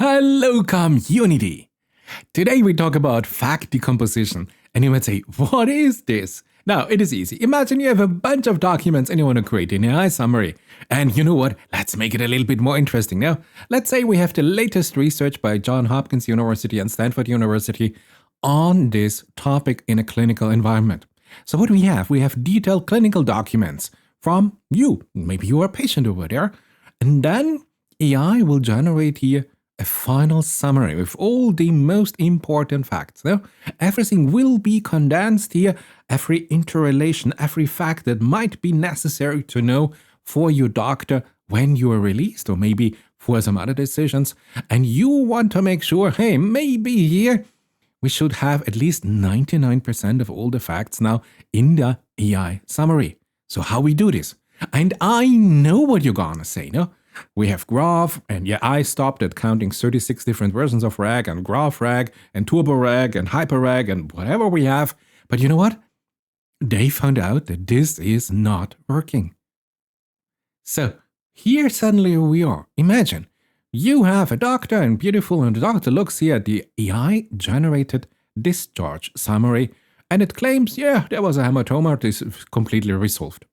Hello, community! Today we talk about fact decomposition, and you might say, what is this? Now, it is easy. Imagine you have a bunch of documents and you want to create an AI summary. And you know what? Let's make it a little bit more interesting now. Let's say we have the latest research by Johns Hopkins University and Stanford University on this topic in a clinical environment. So what do we have? We have detailed clinical documents from you. Maybe you are a patient over there. And then AI will generate here a final summary with all the most important facts. Now, everything will be condensed here, every interrelation, every fact that might be necessary to know for your doctor when you are released, or maybe for some other decisions. And you want to make sure, hey, maybe here we should have at least 99% of all the facts now in the AI summary. So how we do this? And I know what you're gonna say, no? We have graph, and yeah, I stopped at counting 36 different versions of RAG and graph RAG and turbo RAG and hyper RAG and whatever we have. But you know what? They found out that this is not working. So here suddenly we are. Imagine you have a doctor and beautiful, and the doctor looks here at the AI generated discharge summary, and it claims, yeah, there was a hematoma, this is completely resolved.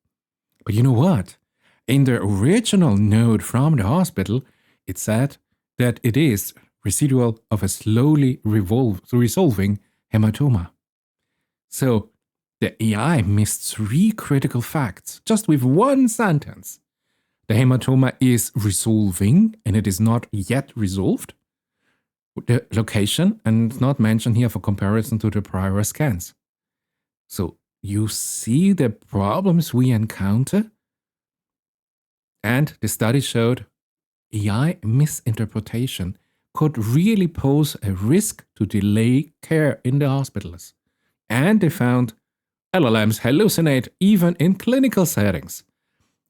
But you know what? In the original note from the hospital, it said that it is residual of a slowly resolving hematoma. So the AI missed 3 critical facts just with one sentence. The hematoma is resolving and it is not yet resolved. The location, and it's not mentioned here for comparison to the prior scans. So you see the problems we encounter. And the study showed AI misinterpretation could really pose a risk to delay care in the hospitals. And they found LLMs hallucinate even in clinical settings.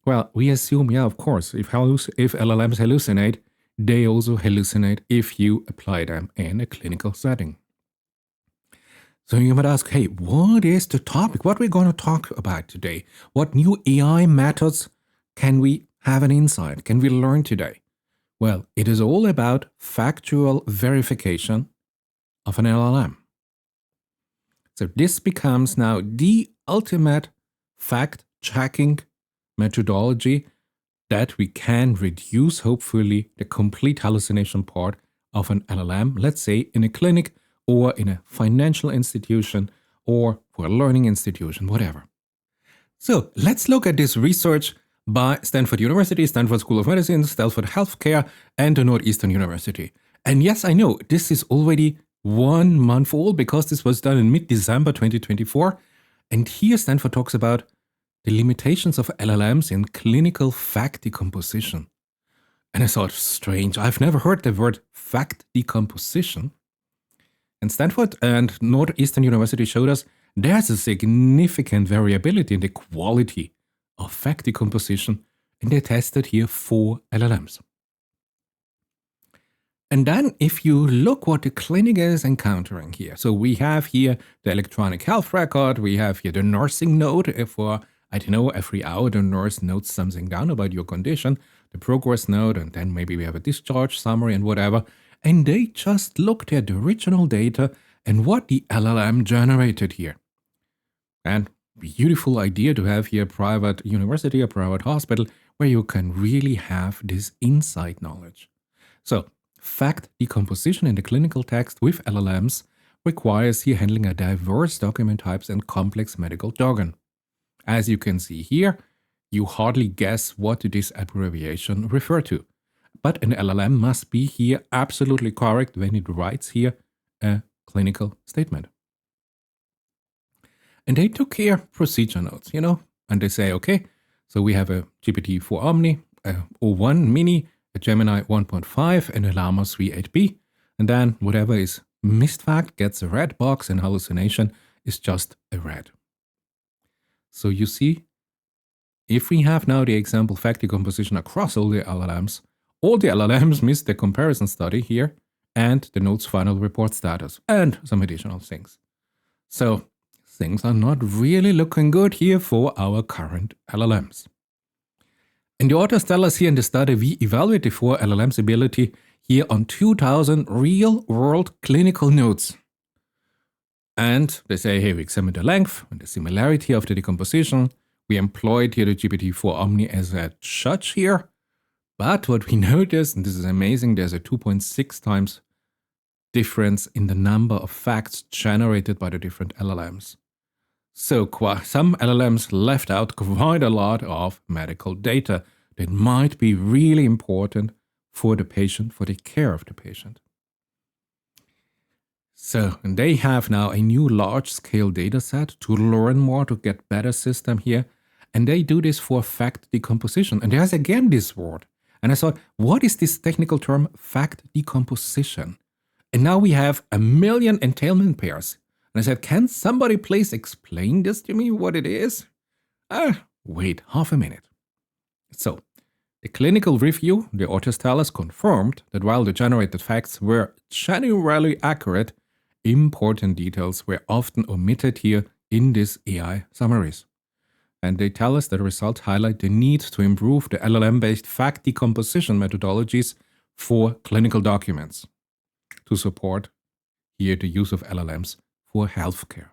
Well, we assume, yeah, of course, if LLMs hallucinate, they also hallucinate if you apply them in a clinical setting. So you might ask, hey, what is the topic? What are we going to talk about today? What new AI methods can we have an insight? Can we learn today? Well, it is all about factual verification of an LLM. So this becomes now the ultimate fact-checking methodology that we can reduce, hopefully, the complete hallucination part of an LLM, let's say in a clinic or in a financial institution or for a learning institution, whatever. So let's look at this research by Stanford University, Stanford School of Medicine, Stanford Healthcare, and the Northeastern University. And yes, I know this is already 1 month old because this was done in mid-December 2024. And here Stanford talks about the limitations of LLMs in clinical fact decomposition. And I thought, strange, I've never heard the word fact decomposition. And Stanford and Northeastern University showed us there's a significant variability in the quality of fact decomposition, and they tested here 4 LLMs. And then if you look what the clinic is encountering here, so we have here the electronic health record, we have here the nursing note for, I don't know, every hour the nurse notes something down about your condition, the progress note, and then maybe we have a discharge summary and whatever, and they just looked at the original data and what the LLM generated here. And beautiful idea to have here a private university, a private hospital, where you can really have this inside knowledge. So, fact decomposition in the clinical text with LLMs requires here handling a diverse document types and complex medical jargon. As you can see here, you hardly guess what this abbreviation refers to. But an LLM must be here absolutely correct when it writes here a clinical statement. And they took here procedure notes, and they say, okay, so we have a GPT-4 Omni, a O1 Mini, a Gemini 1.5, and a Llama 3.8b, and then whatever is missed fact gets a red box, and hallucination is just a red. So you see, if we have now the example fact decomposition across all the LLMs missed the comparison study here, and the notes final report status, and some additional things. So things are not really looking good here for our current LLMs. And the authors tell us here in the study, we evaluate the 4 LLMs' ability here on 2000 real-world clinical notes. And they say, hey, we examined the length and the similarity of the decomposition. We employed here the GPT-4 Omni as a judge here. But what we noticed, and this is amazing, there's a 2.6 times difference in the number of facts generated by the different LLMs. So some LLMs left out quite a lot of medical data that might be really important for the patient, for the care of the patient. So they have now a new large-scale data set to learn more, to get better system here. And they do this for fact decomposition. And there's again this word. And I thought, what is this technical term, fact decomposition? And now we have 1 million entailment pairs. And I said, can somebody please explain this to me, what it is? Wait half a minute. So, the clinical review, the authors tell us, confirmed that while the generated facts were generally accurate, important details were often omitted here in these AI summaries. And they tell us that the results highlight the need to improve the LLM-based fact decomposition methodologies for clinical documents to support here the use of LLMs for healthcare.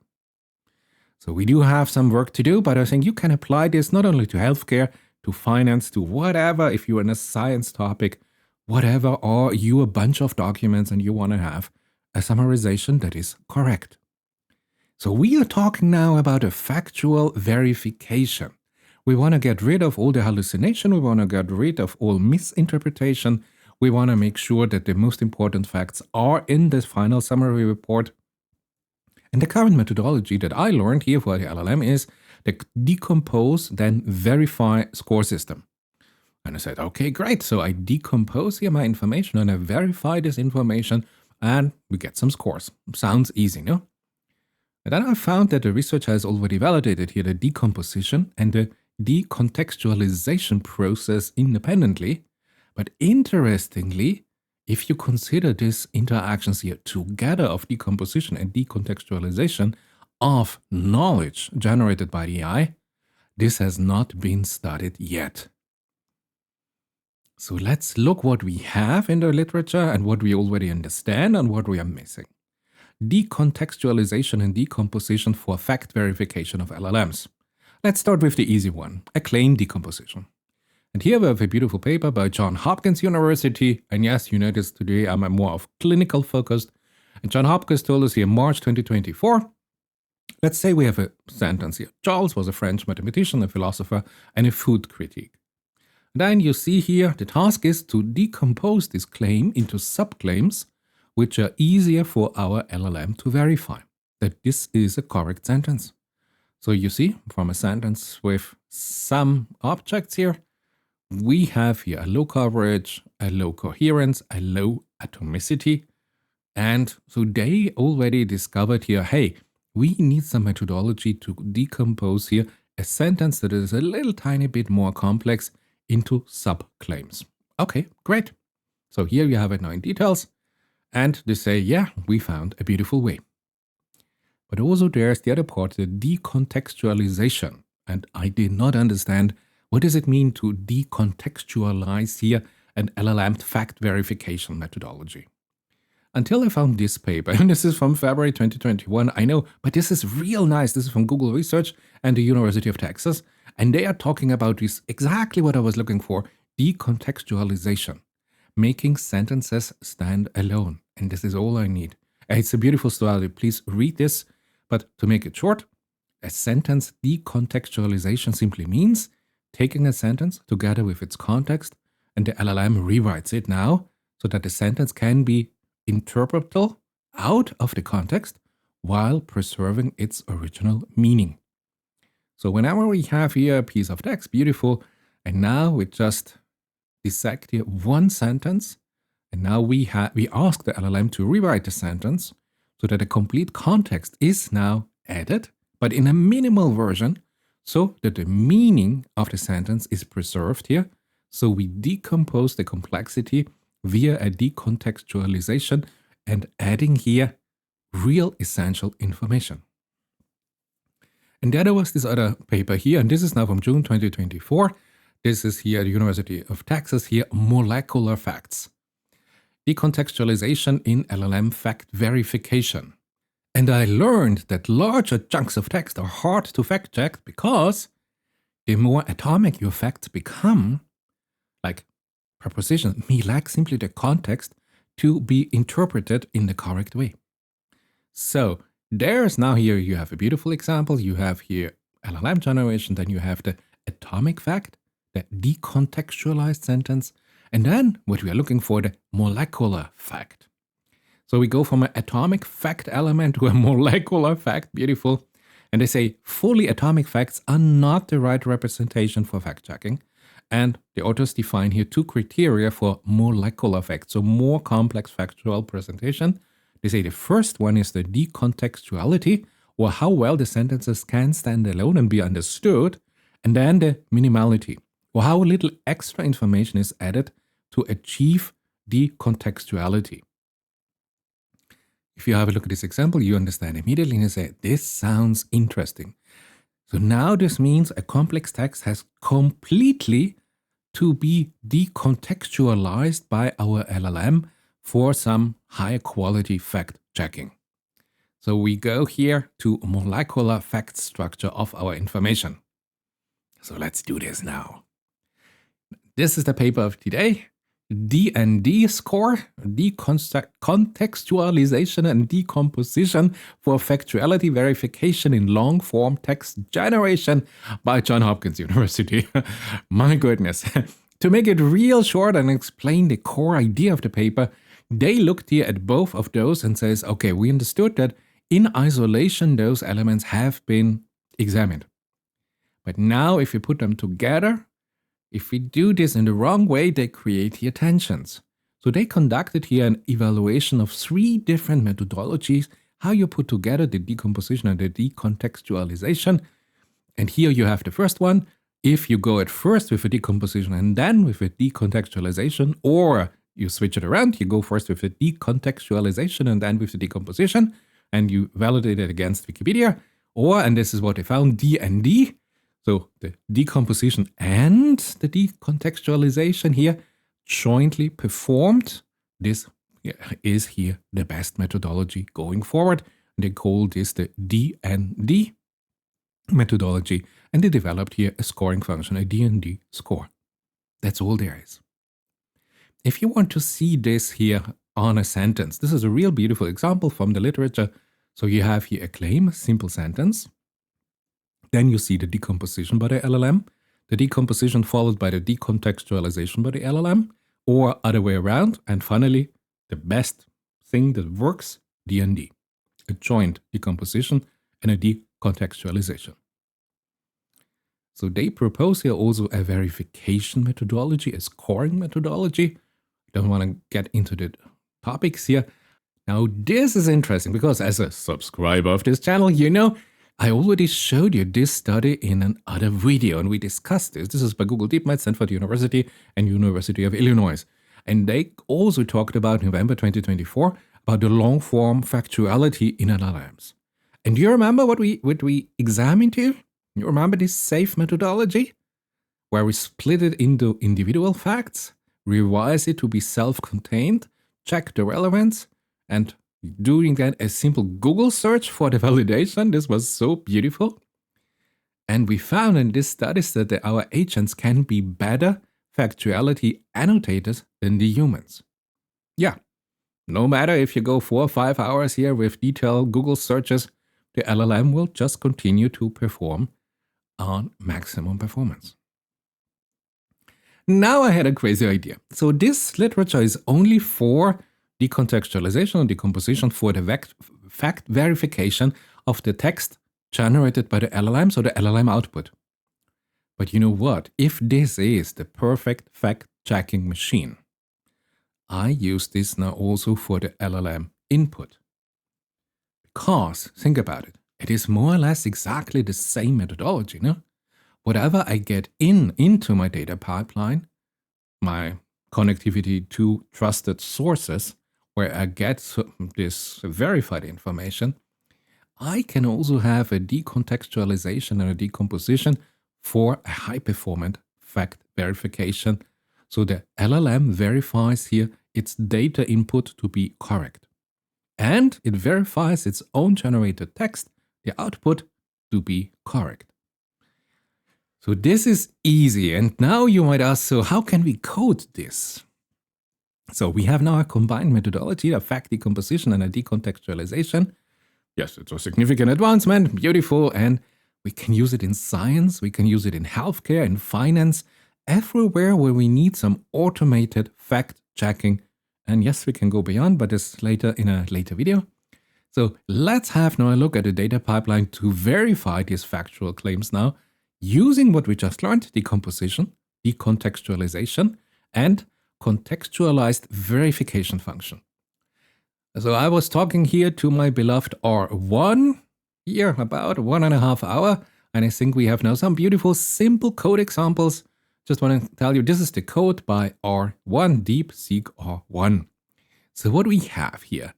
So we do have some work to do, but I think you can apply this not only to healthcare, to finance, to whatever, if you're in a science topic, whatever, or you a bunch of documents and you want to have a summarization that is correct. So we are talking now about a factual verification. We want to get rid of all the hallucination. We want to get rid of all misinterpretation. We want to make sure that the most important facts are in the final summary report. And the current methodology that I learned here for the LLM is the decompose, then verify score system. And I said, okay, great. So I decompose here my information and I verify this information and we get some scores. Sounds easy, no? And then I found that the research has already validated here the decomposition and the decontextualization process independently. But interestingly, if you consider these interactions here together of decomposition and decontextualization of knowledge generated by the AI, this has not been studied yet. So let's look what we have in the literature and what we already understand and what we are missing. Decontextualization and decomposition for fact verification of LLMs. Let's start with the easy one, a claim decomposition. And here we have a beautiful paper by Hopkins University. And yes, you notice today I'm more of clinical focused. And John Hopkins told us here in March 2024, let's say we have a sentence here. Charles was a French mathematician, a philosopher, and a food critic. Then you see here the task is to decompose this claim into subclaims, which are easier for our LLM to verify that this is a correct sentence. So you see, from a sentence with some objects here, we have here a low coverage, a low coherence, a low atomicity. And so they already discovered here, hey, we need some methodology to decompose here a sentence that is a little tiny bit more complex into subclaims. Okay, great. So here you have it now in details. And they say, yeah, we found a beautiful way. But also there's the other part, the decontextualization. And I did not understand what does it mean to decontextualize here an LLM fact verification methodology. Until I found this paper, and this is from February 2021, I know, but this is real nice. This is from Google Research and the University of Texas. And they are talking about this, exactly what I was looking for, decontextualization, making sentences stand alone. And this is all I need. It's a beautiful story. Please read this. But to make it short, a sentence decontextualization simply means taking a sentence together with its context, and the LLM rewrites it now so that the sentence can be interpretable out of the context while preserving its original meaning. So whenever we have here a piece of text, beautiful, and now we just dissect here one sentence, and now we ask the LLM to rewrite the sentence so that the complete context is now added, but in a minimal version, so that the meaning of the sentence is preserved here. So we decompose the complexity via a decontextualization and adding here real essential information. And there was this other paper here, and this is now from June 2024. This is here at the University of Texas here, molecular facts. decontextualization in LLM fact verification. And I learned that larger chunks of text are hard to fact check because the more atomic your facts become, like prepositions, may lack simply the context to be interpreted in the correct way. So there's now here you have a beautiful example. You have here LLM generation, then you have the atomic fact, the decontextualized sentence, and then what we are looking for, the molecular fact. So we go from an atomic fact element to a molecular fact, beautiful. And they say fully atomic facts are not the right representation for fact checking. And the authors define here two criteria for molecular facts, so more complex factual presentation. They say the first one is the decontextuality, or how well the sentences can stand alone and be understood, and then the minimality, or how little extra information is added to achieve decontextuality. If you have a look at this example, you understand immediately and you say, this sounds interesting. So now this means a complex text has completely to be decontextualized by our LLM for some high quality fact checking. So we go here to molecular fact structure of our information. So let's do this now. This is the paper of today. DnDScore, contextualization and decomposition for factuality verification in long-form text generation by Johns Hopkins University. My goodness. To make it real short and explain the core idea of the paper, they looked here at both of those and says, okay, we understood that in isolation, those elements have been examined. But now if you put them together, if we do this in the wrong way, they create here tensions. So they conducted here an evaluation of 3 different methodologies, how you put together the decomposition and the decontextualization. And here you have the first one. If you go at first with a decomposition and then with a decontextualization, or you switch it around, you go first with a decontextualization and then with the decomposition, and you validate it against Wikipedia, or, and this is what they found, DnD, so the decomposition and the decontextualization here jointly performed. This is here the best methodology going forward. They call this the DnD methodology, and they developed here a scoring function, a DnDScore. That's all there is. If you want to see this here on a sentence, this is a real beautiful example from the literature. So you have here a claim, a simple sentence. Then you see the decomposition by the LLM, the decomposition followed by the decontextualization by the LLM, or other way around. And finally, the best thing that works, DnD, a joint decomposition and a decontextualization. So they propose here also a verification methodology, a scoring methodology. Don't want to get into the topics here. Now this is interesting because as a subscriber of this channel, you know, I already showed you this study in another video and we discussed this. This is by Google DeepMind, Stanford University and University of Illinois. And they also talked about November 2024 about the long-form factuality in LLMs. And do you remember what we examined here? You remember this SAFE methodology? Where we split it into individual facts, revise it to be self-contained, check the relevance, and doing that a simple Google search for the validation. This was so beautiful. And we found in this study that our agents can be better factuality annotators than the humans. Yeah, no matter if you go 4 or 5 hours here with detailed Google searches, the LLM will just continue to perform on maximum performance. Now I had a crazy idea. So this literature is only for decontextualization and decomposition for the fact verification of the text generated by the LLM, so the LLM output. But you know what? If this is the perfect fact-checking machine, I use this now also for the LLM input. Because, think about it, it is more or less exactly the same methodology, no? Whatever I get into my data pipeline, my connectivity to trusted sources, where I get this verified information, I can also have a decontextualization and a decomposition for a high-performant fact verification. So the LLM verifies here its data input to be correct. And it verifies its own generated text, the output, to be correct. So this is easy. And now you might ask, so how can we code this? So we have now a combined methodology, a fact decomposition and a decontextualization. Yes, it's a significant advancement, beautiful, and we can use it in science, we can use it in healthcare, in finance, everywhere where we need some automated fact checking. And yes, we can go beyond, but this later in a later video. So let's have now a look at the data pipeline to verify these factual claims now, using what we just learned, decomposition, decontextualization, and contextualized verification function. So I was talking here to my beloved R1 here about 1.5 hours, and I think we have now some beautiful simple code examples. Just want to tell you, this is the code by R1, DeepSeek R1. So what we have here,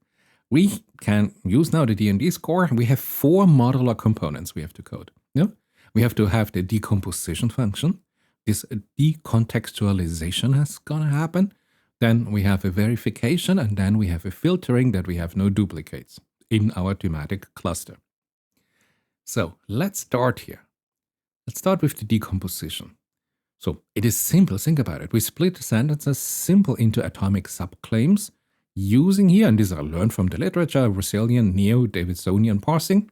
we can use now the DnDScore. We have 4 modular components we have to code. Yeah? We have to have the decomposition function. This decontextualization is going to happen. Then we have a verification, and then we have a filtering that we have no duplicates in our thematic cluster. So let's start here. Let's start with the decomposition. So it is simple, think about it. We split the sentences simple into atomic subclaims using here, and these are learned from the literature, Russellian, Neo-Davisonian parsing.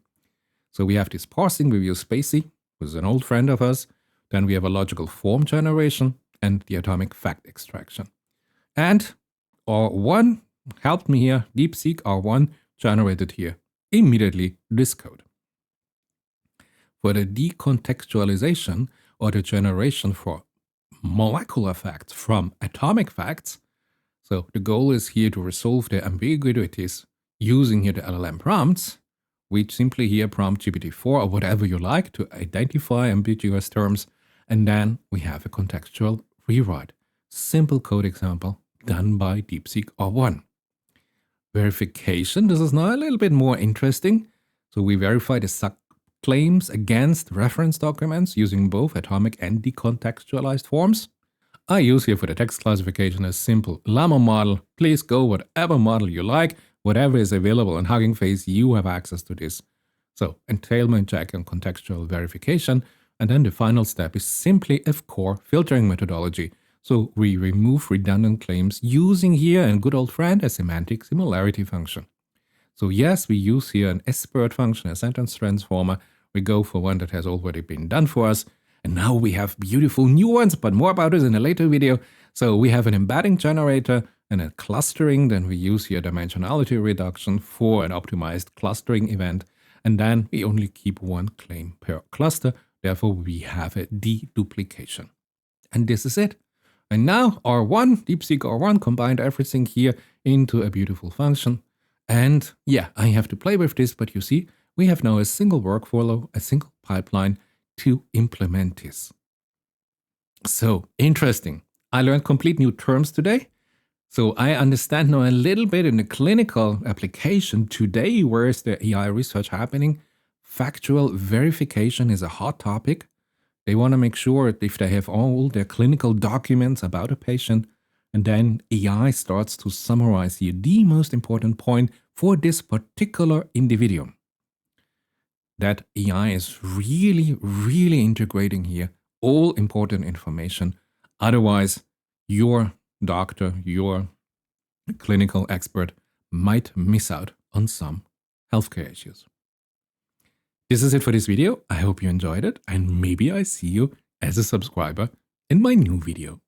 So we have this parsing, we use Spacey, who's an old friend of us. Then we have a logical form generation and the atomic fact extraction. And R1 helped me here, DeepSeek R1 generated here immediately this code. For the decontextualization, or the generation for molecular facts from atomic facts, so the goal is here to resolve the ambiguities using here the LLM prompts. We simply here prompt GPT-4 or whatever you like to identify ambiguous terms, and then we have a contextual rewrite. Simple code example done by DeepSeek R1. Verification, this is now a little bit more interesting. So we verify the subclaims against reference documents using both atomic and decontextualized forms. I use here for the text classification a simple llama model. Please go whatever model you like, whatever is available on Hugging Face, you have access to this. So entailment check and contextual verification. And then the final step is simply a core filtering methodology. So we remove redundant claims using here a good old friend, a semantic similarity function. So yes, we use here an SBIRD function, a sentence transformer. We go for one that has already been done for us. And now we have beautiful new ones, but more about it in a later video. So we have an embedding generator and a clustering. Then we use here dimensionality reduction for an optimized clustering event. And then we only keep one claim per cluster. Therefore, we have a deduplication. And this is it. And now R1, DeepSeek R1 combined everything here into a beautiful function. And yeah, I have to play with this, but you see, we have now a single workflow, a single pipeline to implement this. So interesting. I learned complete new terms today. So I understand now a little bit in the clinical application today, where is the AI research happening? Factual verification is a hot topic. They want to make sure if they have all their clinical documents about a patient, and then AI starts to summarize here the most important point for this particular individual. That AI is really, really integrating here all important information. Otherwise, your doctor, your clinical expert might miss out on some healthcare issues. This is it for this video. I hope you enjoyed it, and maybe I see you as a subscriber in my new video.